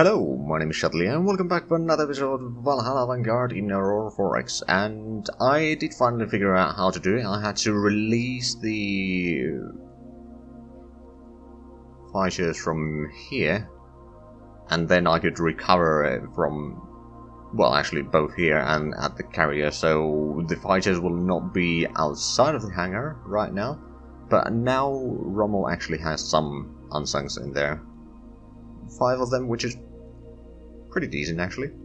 Hello, my name is Zhatelier and welcome back to another episode of Valhalla Vanguard in Aurora 4X. And I did finally figure out how to do it. I had to release the fighters from here, and then I could recover it from, well, actually both here and at the carrier. So the fighters will not be outside of the hangar right now, but now Rommel actually has some unsunks in there. 5 of them, which is pretty decent actually. Can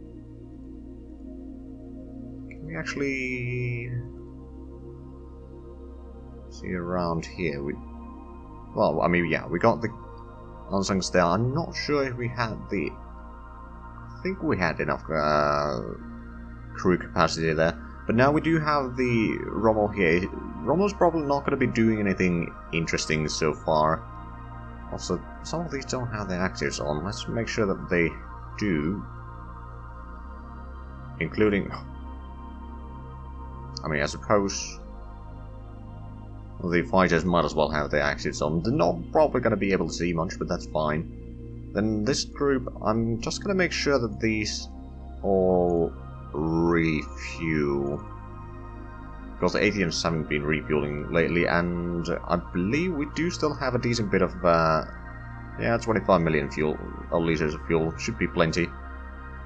we actually see around here? Well, I mean, yeah, we got the unsunks there. I'm not sure if we had the... I think we had enough crew capacity there. But now we do have the Rommel here. Rommel's probably not going to be doing anything interesting so far. Also, some of these don't have their actives on. Let's make sure that they do. Including... I mean, I suppose the fighters might as well have their actives on. They're not probably going to be able to see much, but that's fine. Then this group, I'm just going to make sure that these all refuel. Because the ATMs haven't been refueling lately, and I believe we do still have a decent bit of, yeah, 25 million liters of fuel, should be plenty.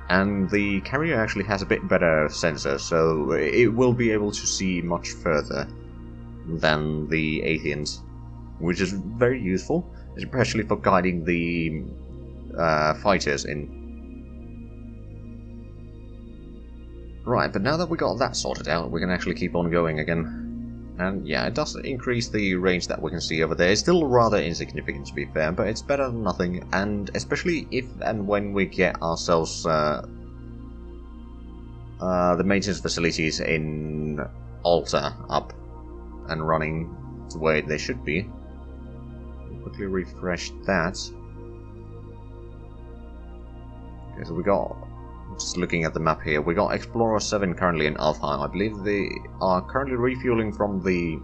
And the carrier actually has a bit better sensor, so it will be able to see much further than the ATMs, which is very useful, especially for guiding the fighters in. Right, but now that we got that sorted out, we can actually keep on going again. And yeah, it does increase the range that we can see over there. It's still rather insignificant, to be fair, but it's better than nothing. And especially if and when we get ourselves the maintenance facilities in Alta up and running the way they should be. We'll quickly refresh that. Okay, so we got... Just looking at the map here, we got Explorer 7 currently in Alfheim. I believe they are currently refueling from the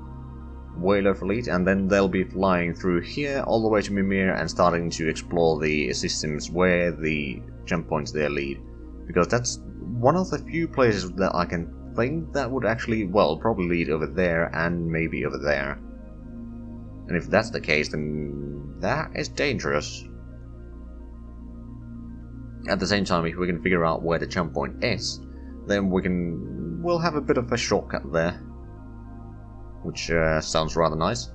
Whaler fleet, and then they'll be flying through here all the way to Mimir and starting to explore the systems where the jump points there lead. Because that's one of the few places that I can think that would actually, well, probably lead over there and maybe over there. And if that's the case, then that is dangerous. At the same time, if we can figure out where the jump point is, then we'll have a bit of a shortcut there, which sounds rather nice.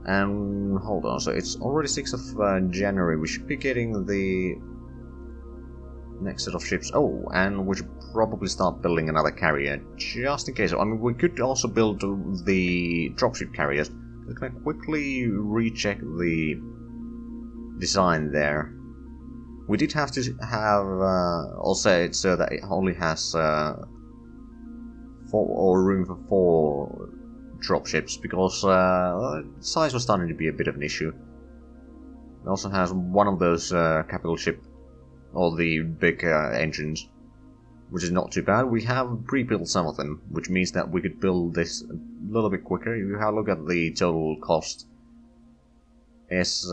And hold on, so it's already 6th of January. We should be getting the next set of ships. Oh, and we should probably start building another carrier, just in case. I mean, we could also build the dropship carriers. I'm gonna quickly recheck the design there. We did have to have also it so that it only has room for 4 dropships, because size was starting to be a bit of an issue. It also has one of those capital ship, or the big engines, which is not too bad. We have pre-built some of them, which means that we could build this a little bit quicker. If you have a look at the total cost, it's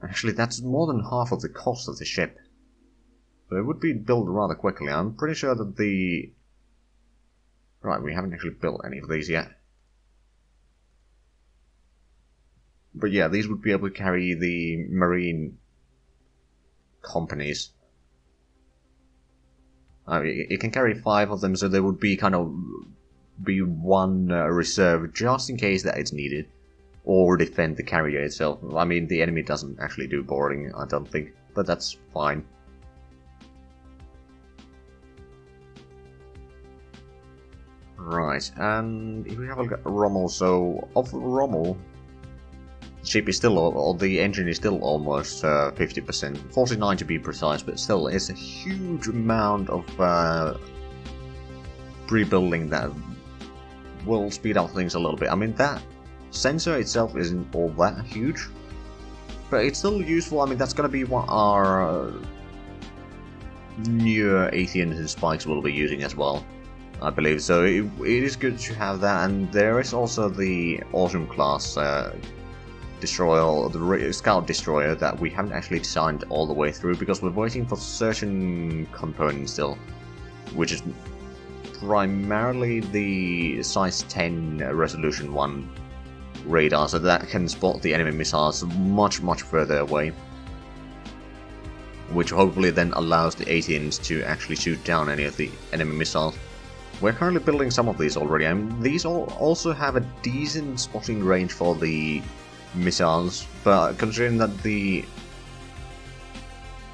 actually, that's more than half of the cost of the ship. So it would be built rather quickly. I'm pretty sure that the... Right, we haven't actually built any of these yet. But yeah, these would be able to carry the marine companies. I mean, it can carry 5 of them, so there would be kind of be one reserve just in case that it's needed. Or defend the carrier itself. I mean, the enemy doesn't actually do boarding, I don't think, but that's fine. Right, and if we have a look at Rommel, so of Rommel, the ship is still, or the engine is still almost 50%, 49 to be precise, but still, it's a huge amount of pre-building that will speed up things a little bit. I mean, that sensor itself isn't all that huge, but it's still useful. I mean, that's going to be what our newer ATMs and spikes will be using as well, I believe. So it is good to have that, and there is also the Autumn class destroyer, the scout destroyer, that we haven't actually designed all the way through because we're waiting for certain components still, which is primarily the size 10 resolution 1 radar, so that can spot the enemy missiles much further away, which hopefully then allows the 18s to actually shoot down any of the enemy missiles. We're currently building some of these already, and these also have a decent spotting range for the missiles, but considering that the...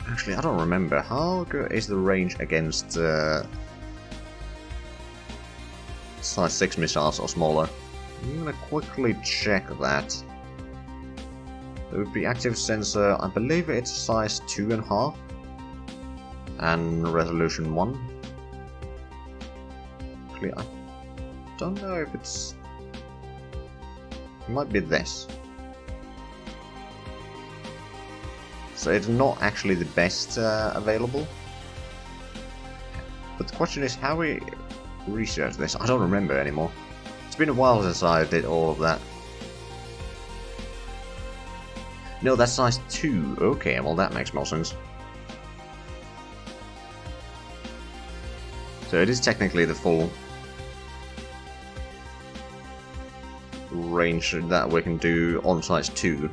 Actually, I don't remember. How good is the range against size 6 missiles or smaller? I'm gonna quickly check that. There would be active sensor, I believe it's size 2.5 and resolution 1. Actually, I don't know if it's... It might be this. So it's not actually the best available. But the question is how we research this. I don't remember anymore. It's been a while since I did all of that. No, that's size 2. Okay, well that makes more sense. So it is technically the full range that we can do on size 2.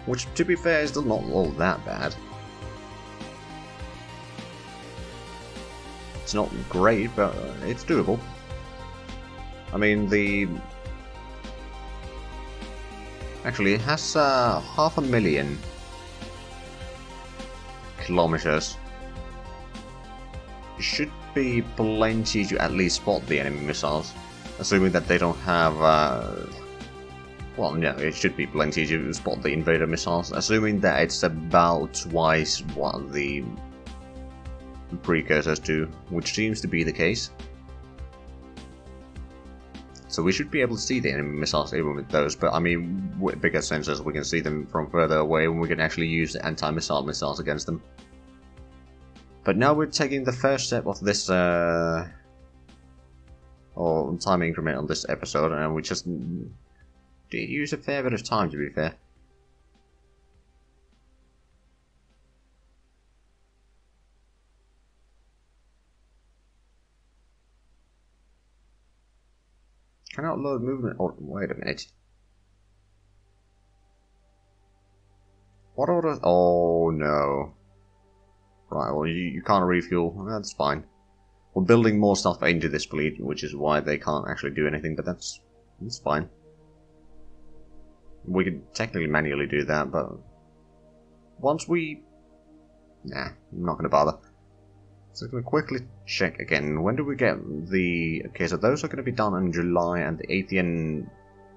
Which, to be fair, is still not all that bad. It's not great, but it's doable. I mean, actually, it has 500,000 kilometers. It should be plenty to at least spot the enemy missiles, assuming that they don't have... Well, yeah, it should be plenty to spot the invader missiles, assuming that it's about twice what the precursors do, which seems to be the case. So we should be able to see the enemy missiles even with those, but I mean, with bigger sensors we can see them from further away and we can actually use the anti-missile missiles against them. But now we're taking the first step of this or time increment on this episode, and we just did use a fair bit of time, to be fair. Cannot load movement. Oh, wait a minute. What order? Oh no. Right, well, you can't refuel. That's fine. We're building more stuff into this fleet, which is why they can't actually do anything, but that's fine. We could technically manually do that, but once we... Nah, I'm not going to bother. So I'm going to quickly check again. When do we get the... Okay, so those are going to be done in July, and the Athean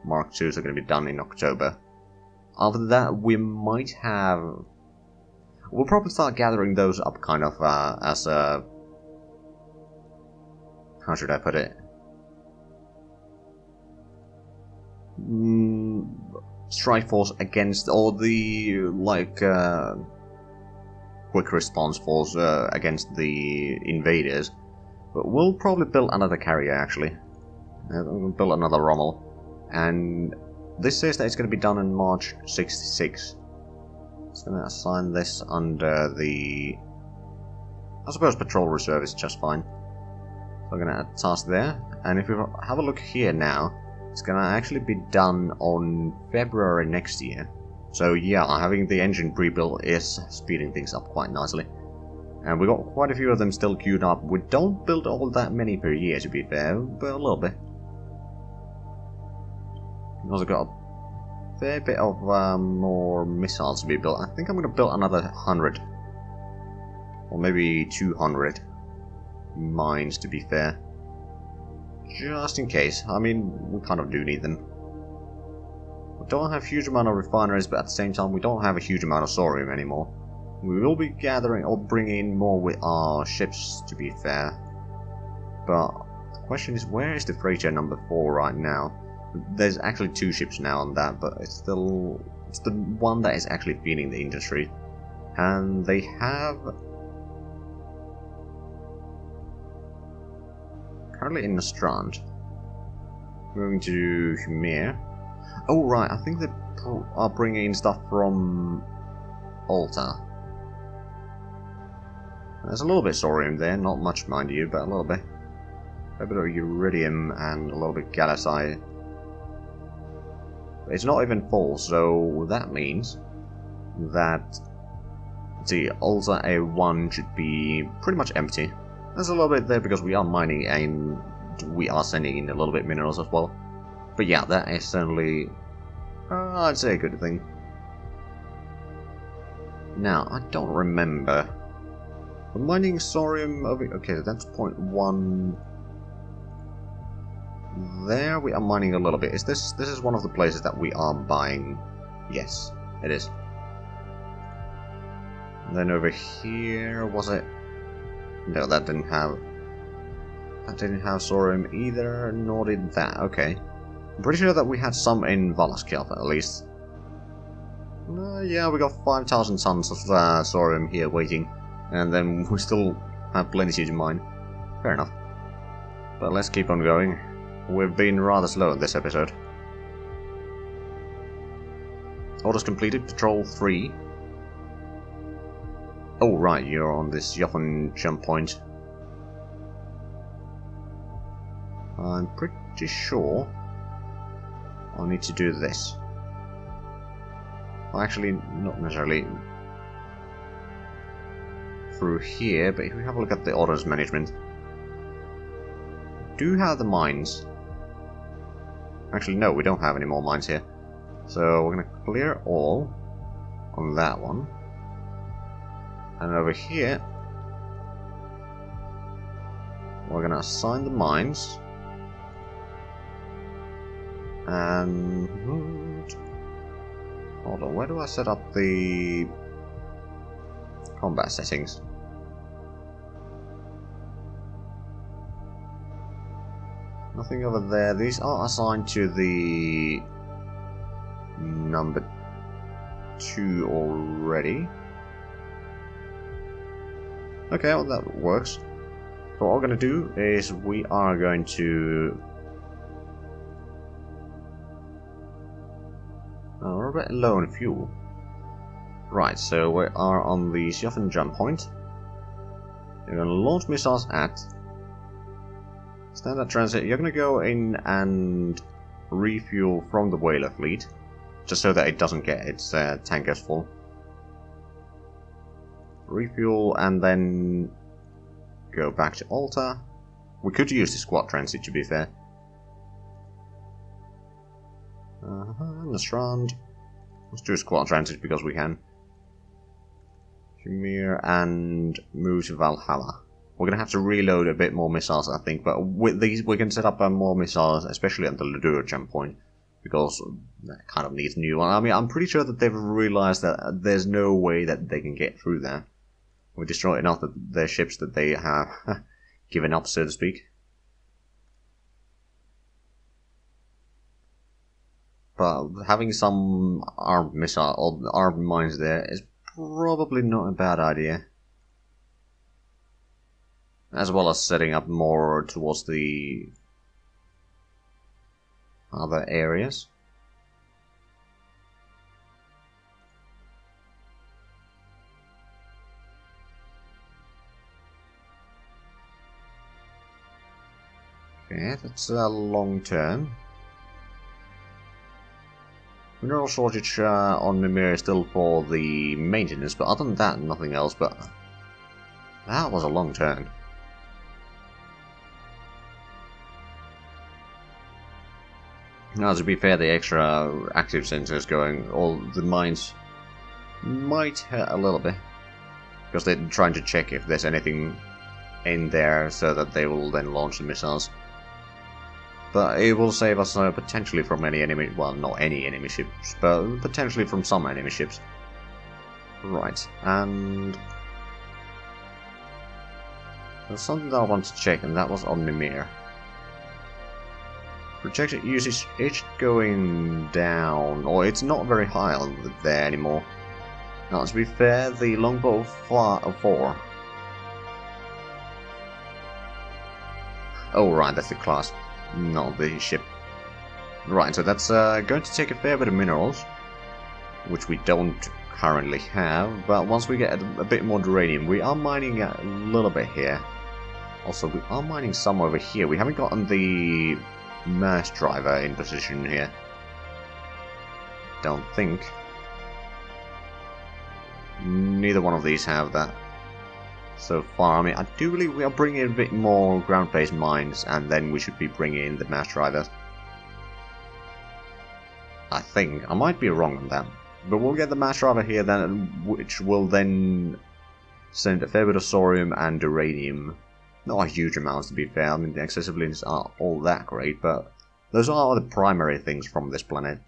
Mark IIs are going to be done in October. After that, we might have... We'll probably start gathering those up kind of as a... How should I put it? Strike force against all the like quick response force against the invaders, but we'll probably build another carrier actually. We'll build another Rommel, and this says that it's going to be done in March 66. It's going to assign this under the... I suppose patrol reserve is just fine. So I'm going to task there, and if we have a look here now, it's gonna actually be done on February next year. So yeah, having the engine pre-built is speeding things up quite nicely. And we got quite a few of them still queued up. We don't build all that many per year, to be fair, but a little bit. We've also got a fair bit of more missiles to be built. I think I'm gonna build another 100. Or maybe 200 mines, to be fair. Just in case. I mean, we kind of do need them. We don't have a huge amount of refineries, but at the same time we don't have a huge amount of thorium anymore. We will be gathering or bringing in more with our ships, to be fair. But the question is, where is the freighter number 4 right now? There's actually 2 ships now on that, but it's the one that is actually feeding the industry. And they have... Currently in Nostrand. Moving to Humir. Oh right, I think the are bringing in stuff from Alta. There's a little bit of thorium there, not much mind you, but a little bit. A bit of uridium and a little bit of gallicite. It's not even full, so that means that the Alta A1 should be pretty much empty. There's a little bit there because we are mining and we are sending in a little bit of minerals as well. But yeah, that is certainly, I'd say, a good thing. Now, I don't remember. We're mining thorium over... Okay, that's 0.1. There we are mining a little bit. Is this is one of the places that we are buying? Yes, it is. And then over here, was it? No, that didn't have thorium either, nor did that. Okay. I'm pretty sure that we had some in Valhalla at least. Yeah, we got 5,000 tons of thorium here waiting. And then we still have plenty to mine. Fair enough. But let's keep on going. We've been rather slow in this episode. Orders completed, Patrol 3. Oh right, you're on this Jochen jump point. I'm pretty sure I'll need to do this. Well, actually, not necessarily through here, but if we have a look at the orders management, we do have the mines. Actually, no, we don't have any more mines here. So we're going to clear all on that one. And over here, we're going to assign the mines. And hold on, where do I set up the combat settings? Nothing over there. These are assigned to the number 2 already. Okay, well that works. So what we're going to do is we are going to... Oh, we're a bit low on fuel. Right, so we are on the Jochen jump point. We're going to launch missiles at standard transit. You're going to go in and refuel from the whaler fleet, just so that it doesn't get its tankers full. Refuel and then go back to Alta. We could use the squad transit, to be fair. Nastrand. Let's do a squad transit because we can. Shamir and move to Valhalla. We're going to have to reload a bit more missiles, I think, but with these we can set up more missiles, especially at the Ladur jump point, because that kind of needs a new one. I mean, I'm pretty sure that they've realized that there's no way that they can get through there. We destroy enough of their ships that they have given up, so to speak. But having some armed missile or armed mines there is probably not a bad idea. As well as setting up more towards the other areas. Okay, that's a long term. Mineral shortage on Mimir is still for the maintenance, but other than that, nothing else. But that was a long turn. Now, to be fair, the extra active sensors going, all the mines might hurt a little bit, because they're trying to check if there's anything in there so that they will then launch the missiles. But it will save us potentially from any enemy, well, not any enemy ships, but potentially from some enemy ships. Right, and there's something that I want to check, and that was on Mimir. Projected usage is going down, or it's not very high on there anymore. Now, to be fair, the longbow 4. Oh, right, that's the class, not the ship. Right, so that's going to take a fair bit of minerals. which we don't currently have, but once we get a bit more uranium, we are mining a little bit here. Also, we are mining some over here. We haven't gotten the mass driver in position here. Don't think. Neither one of these have that so far. I mean, I do believe we are bringing in a bit more ground-based mines, and then we should be bringing in the mass drivers. I think. I might be wrong on that. But we'll get the mass driver here then, which will then send a fair bit of thorium and uranium. Not huge amounts, to be fair. I mean, the accessibilities aren't all that great, but those are the primary things from this planet.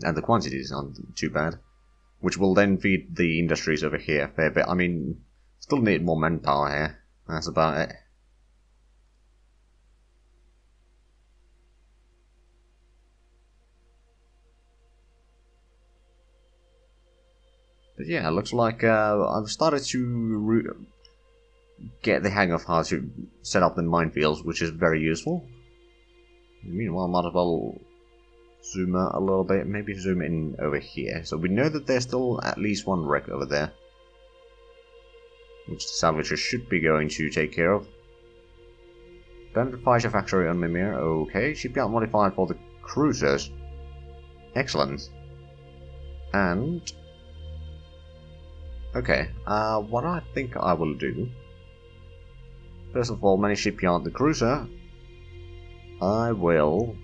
And the quantities aren't too bad. Which will then feed the industries over here a fair bit. I mean, still need more manpower here. That's about it. But yeah, it looks like I've started to get the hang of how to set up the minefields, which is very useful. Meanwhile, I might as well zoom out a little bit, maybe zoom in over here. So we know that there's still at least one wreck over there, which the salvager should be going to take care of. Abandoned Fisher factory on Mimir, okay. Shipyard modified for the cruisers. Excellent. And okay, what I think I will do, first of all, manage Shipyard the cruiser. I will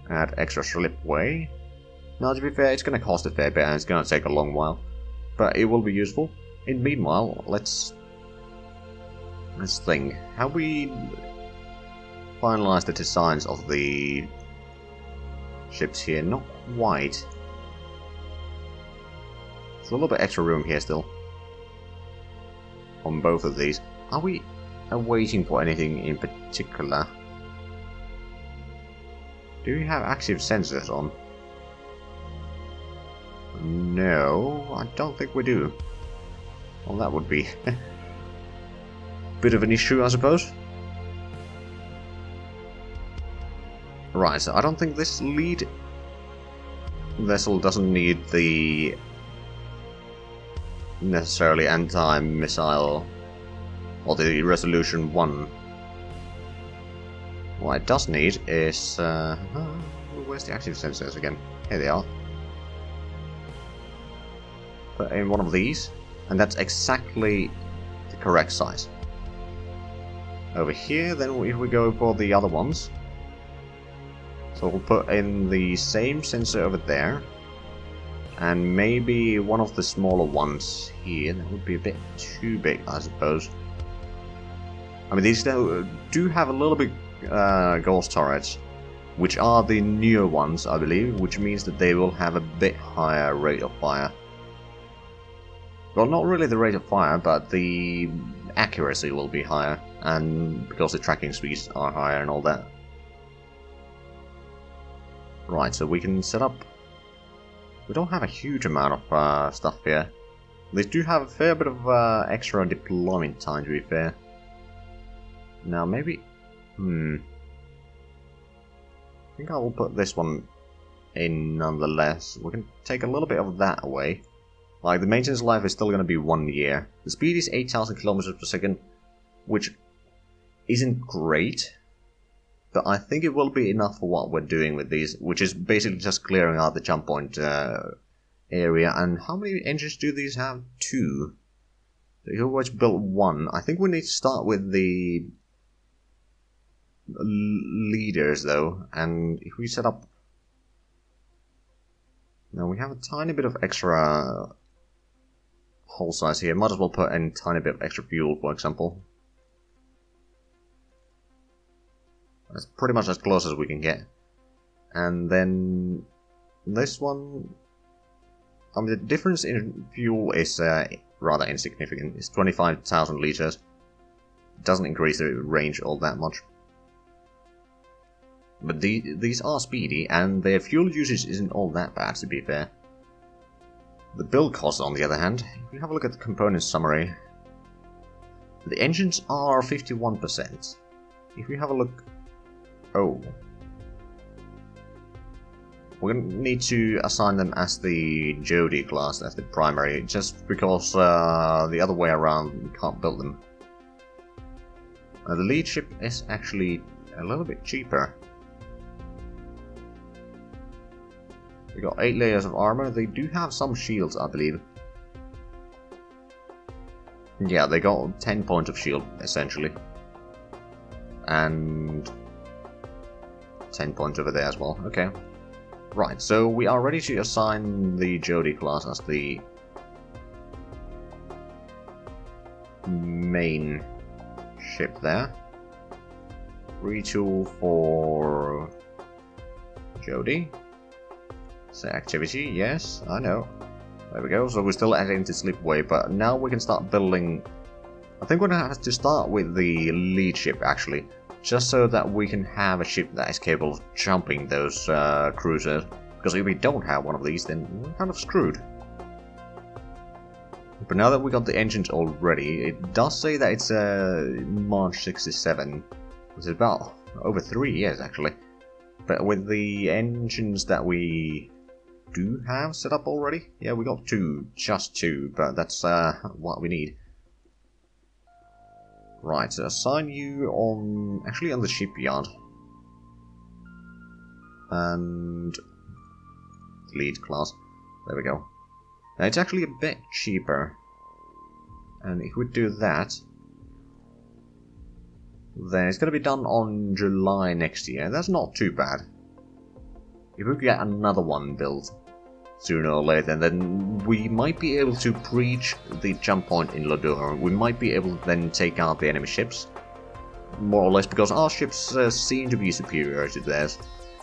add extra slipway. Now, to be fair, it's going to cost a fair bit and it's going to take a long while, but it will be useful. In the meanwhile, let's think. Have we finalized the designs of the ships here? Not quite. There's a little bit extra room here still on both of these. Are we waiting for anything in particular? Do we have active sensors on? No, I don't think we do. Well, that would be a bit of an issue, I suppose. Right, so I don't think this lead vessel doesn't need the necessarily anti-missile or the resolution 1. What it does need is where's the active sensors again? Here they are. Put in one of these, and that's exactly the correct size. Over here, then if we go for the other ones, so we'll put in the same sensor over there, and maybe one of the smaller ones here. That would be a bit too big, I suppose. I mean, these do have a little bit ghost turrets, which are the newer ones, I believe, which means that they will have a bit higher rate of fire. Well, not really the rate of fire, but the accuracy will be higher, and because the tracking speeds are higher and all that. Right, so we can set up. We don't have a huge amount of stuff here. They do have a fair bit of extra deployment time, to be fair. Now, maybe. I think I will put this one in nonetheless. We can take a little bit of that away. Like, the maintenance life is still going to be 1 year. The speed is 8,000 kilometers per second, which isn't great, but I think it will be enough for what we're doing with these, which is basically just clearing out the jump point area. And how many engines do these have? 2. So you always built 1. I think we need to start with the leaders, though, and if we set up. Now we have a tiny bit of extra hull size here. Might as well put in a tiny bit of extra fuel, for example. That's pretty much as close as we can get. And then this one, I mean, the difference in fuel is rather insignificant. It's 25,000 liters. It doesn't increase the range all that much. But these are speedy, and their fuel usage isn't all that bad, to be fair. The build cost, on the other hand, if you have a look at the component summary, the engines are 51%. If you have a look. Oh. We're going to need to assign them as the Zhatelier class, as the primary, just because the other way around we can't build them. The lead ship is actually a little bit cheaper. We got 8 layers of armor. They do have some shields, I believe. Yeah, they got 10 points of shield, essentially. And 10 points over there as well. Okay. Right, so we are ready to assign the Zhatelier class as the main ship there. Retool for Zhatelier. Say activity, yes, I know. There we go, so we're still adding to Sleepaway, but now we can start building. I think we're gonna have to start with the lead ship actually, just so that we can have a ship that is capable of jumping those cruisers. Because if we don't have one of these, then we're kind of screwed. But now that we got the engines already, it does say that it's March 67, which is about over 3 years actually. But with the engines that we do have set up already, yeah, we got just two, but that's what we need. Right, so assign you on the shipyard and lead class. There we go. Now it's actually a bit cheaper, and if we do that, then it's going to be done on July next year. That's not too bad. If we get another one built sooner or later, then we might be able to breach the jump point in Lodor. We might be able to then take out the enemy ships, more or less, because our ships seem to be superior to theirs.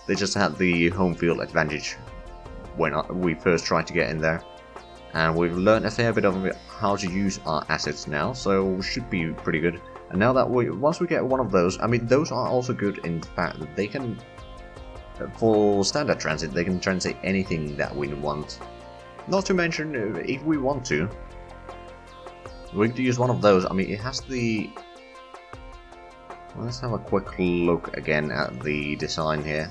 They just had the home field advantage when we first tried to get in there. And we've learned a fair bit of how to use our assets now, so we should be pretty good. And now that once we get one of those, I mean, those are also good in the fact that they can, for standard transit, they can transit anything that we want. Not to mention, if we want to, we could use one of those. I mean, it has the... Let's have a quick look again at the design here.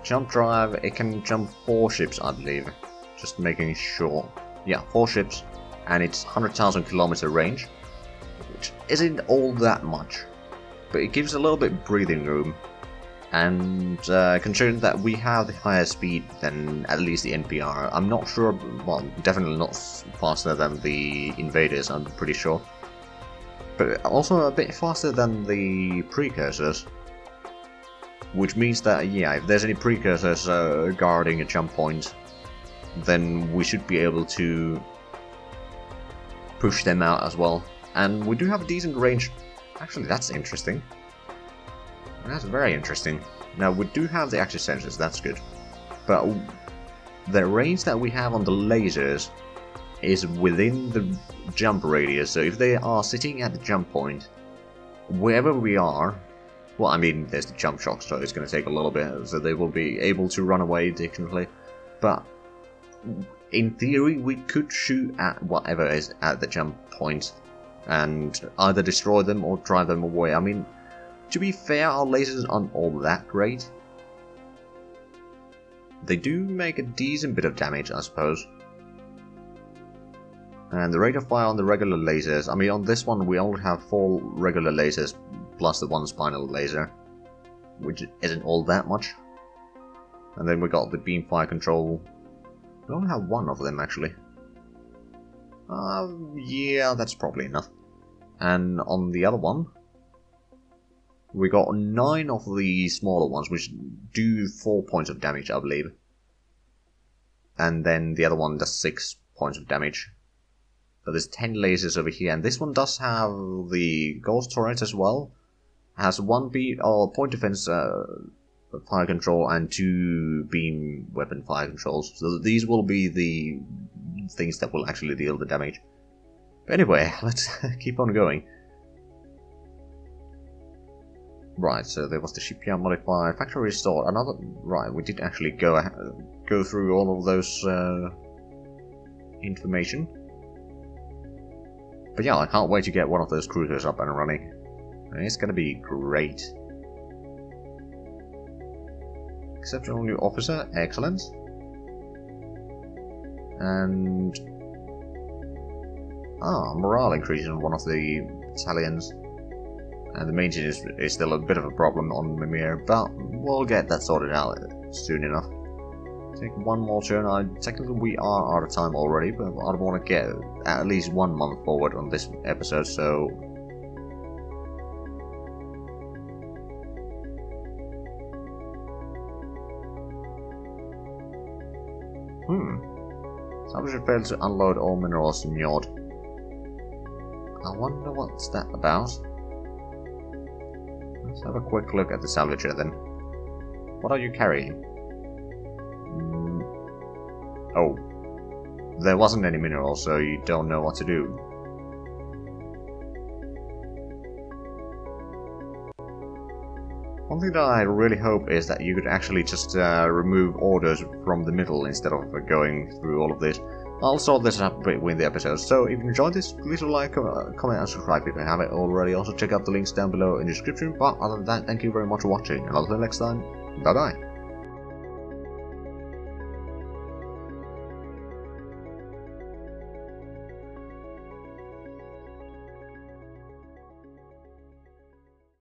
Jump drive, it can jump 4 ships, I believe. Just making sure. Yeah, 4 ships. And it's 100,000 kilometer range, which isn't all that much, but it gives a little bit breathing room. And considering that we have the higher speed than at least the NPR, I'm not sure, well, definitely not faster than the Invaders, I'm pretty sure, but also a bit faster than the Precursors, which means that, yeah, if there's any Precursors guarding a jump point, then we should be able to push them out as well. And we do have a decent range. Actually, that's interesting. That's very interesting. Now, we do have the active sensors, that's good. But the range that we have on the lasers is within the jump radius. So if they are sitting at the jump point, wherever we are, well, I mean, there's the jump shock, so it's going to take a little bit, so they will be able to run away technically. But in theory, we could shoot at whatever is at the jump point and either destroy them or drive them away. I mean, to be fair, our lasers aren't all that great. They do make a decent bit of damage, I suppose. And the rate of fire on the regular lasers, I mean, on this one we only have 4 regular lasers plus the 1 spinal laser, which isn't all that much. And then we got the beam fire control. We only have 1 of them, actually. Yeah, that's probably enough. And on the other one, we got 9 of the smaller ones, which do 4 points of damage, I believe. And then the other one does 6 points of damage. So there's 10 lasers over here, and this one does have the ghost turret as well. Has 1 point defense fire control and 2 beam weapon fire controls. So these will be the things that will actually deal the damage. But anyway, let's keep on going. Right, so there was the shipyard modifier, factory restored. Another, right, we did actually go through all of those information. But yeah, I can't wait to get one of those cruisers up and running. It's gonna be great. Exceptional new officer, excellent. And morale increase in one of the battalions. And the maintenance is still a bit of a problem on Mimir, but we'll get that sorted out soon enough. Take one more turn. Technically we are out of time already, but I want to get at least 1 month forward on this episode, so... Salvage failed to unload all minerals in Njord. I wonder what's that about. Let's have a quick look at the salvager then. What are you carrying? Oh. There wasn't any minerals, so you don't know what to do. One thing that I really hope is that you could actually just remove orders from the middle instead of going through all of this. I'll sort this out between the episodes, so if you enjoyed this, please like, comment and subscribe if you haven't already. Also check out the links down below in the description, but other than that, thank you very much for watching, and until next time, bye bye.